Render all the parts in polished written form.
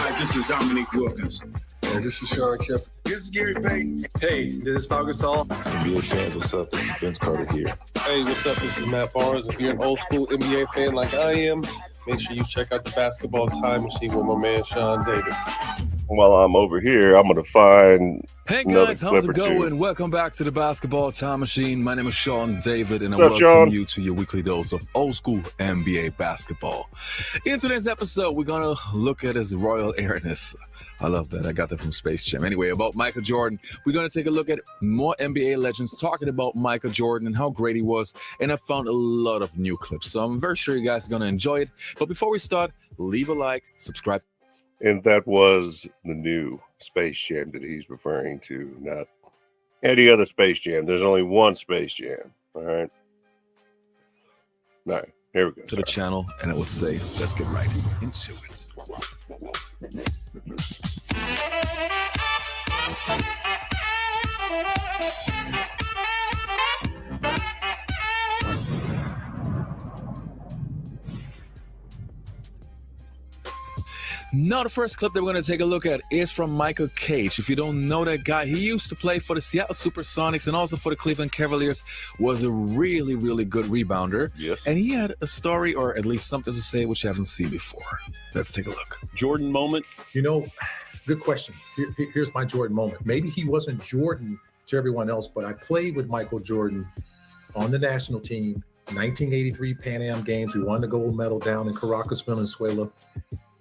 guys, this is Dominique Wilkins. Hey, this is Sean Kemp. This is Gary Payton. Hey, this is Pau Gasol. NBA fans, what's up? This is Vince Carter here. Hey, what's up? This is Matt Barnes. If you're an old school NBA fan like I am, make sure you check out the Basketball Time Machine with my man Sean David. While I'm over here, I'm going to find Hey guys, how's it going? Welcome back to the Basketball Time Machine. My name is Sean David, and I welcome you to your weekly dose of old school NBA basketball. In today's episode, we're going to look at his royal airness. I love that. I got that from Space Jam. Anyway, about Michael Jordan, we're going to take a look at more NBA legends talking about Michael Jordan and how great he was, and I found a lot of new clips, so I'm very sure you guys are going to enjoy it. But before we start, leave a like, subscribe. And that was the new Space Jam that he's referring to, not any other Space Jam. There's only one Space Jam. All right. All right. Here we go. To the channel, and I would say, let's get right into it. Now, the first clip that we're going to take a look at is from Michael Cage. If you don't know that guy, he used to play for the Seattle Supersonics and also for the Cleveland Cavaliers, was a really, really good rebounder. Yes. And he had a story, or at least something to say, which you haven't seen before. Let's take a look. Jordan moment. You know, good question. Here's my Jordan moment. Maybe he wasn't Jordan to everyone else, but I played with Michael Jordan on the national team, 1983 Pan Am Games. We won the gold medal down in Caracas, Venezuela.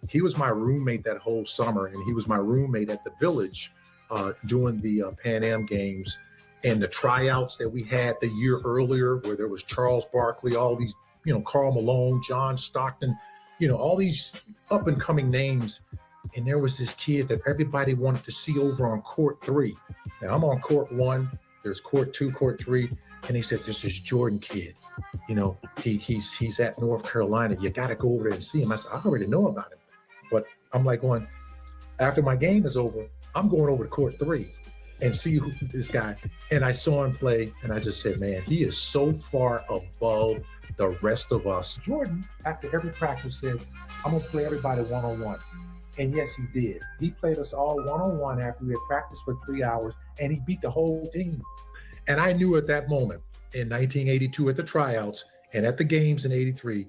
He was my roommate that whole summer, and he was my roommate at the Village doing the Pan Am Games and the tryouts that we had the year earlier, where there was Charles Barkley, all these, Karl Malone, John Stockton, all these up and coming names. And there was this kid that everybody wanted to see over on court 3. Now I'm on court 1, there's court 2, court 3. And they said, this is Jordan kid. He's at North Carolina. You got to go over there and see him. I said, I already know about him. But I'm like going, after my game is over, I'm going over to court 3 and see this guy. And I saw him play, and I just said, man, he is so far above the rest of us. Jordan, after every practice, said, I'm going to play everybody one-on-one. And yes, he did. He played us all one-on-one after we had practiced for 3 hours, and he beat the whole team. And I knew at that moment in 1982 at the tryouts and at the games in 83,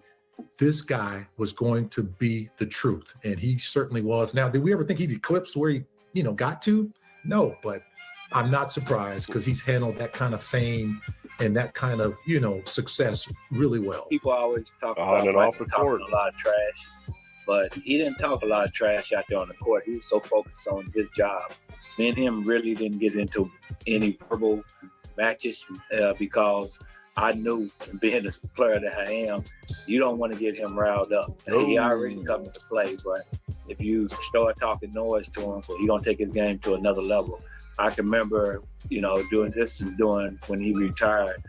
this guy was going to be the truth, and he certainly was. Now, did we ever think he'd eclipse where he, got to? No, but I'm not surprised because he's handled that kind of fame and that kind of, success really well. People always talk On and off the court. a lot of trash, but he didn't talk a lot of trash out there on the court. He was so focused on his job. Me and him really didn't get into any verbal matches because I knew, being the player that I am, you don't want to get him riled up. He already come to play, but if you start talking noise to him, he's going to take his game to another level. I can remember, doing this and doing when he retired.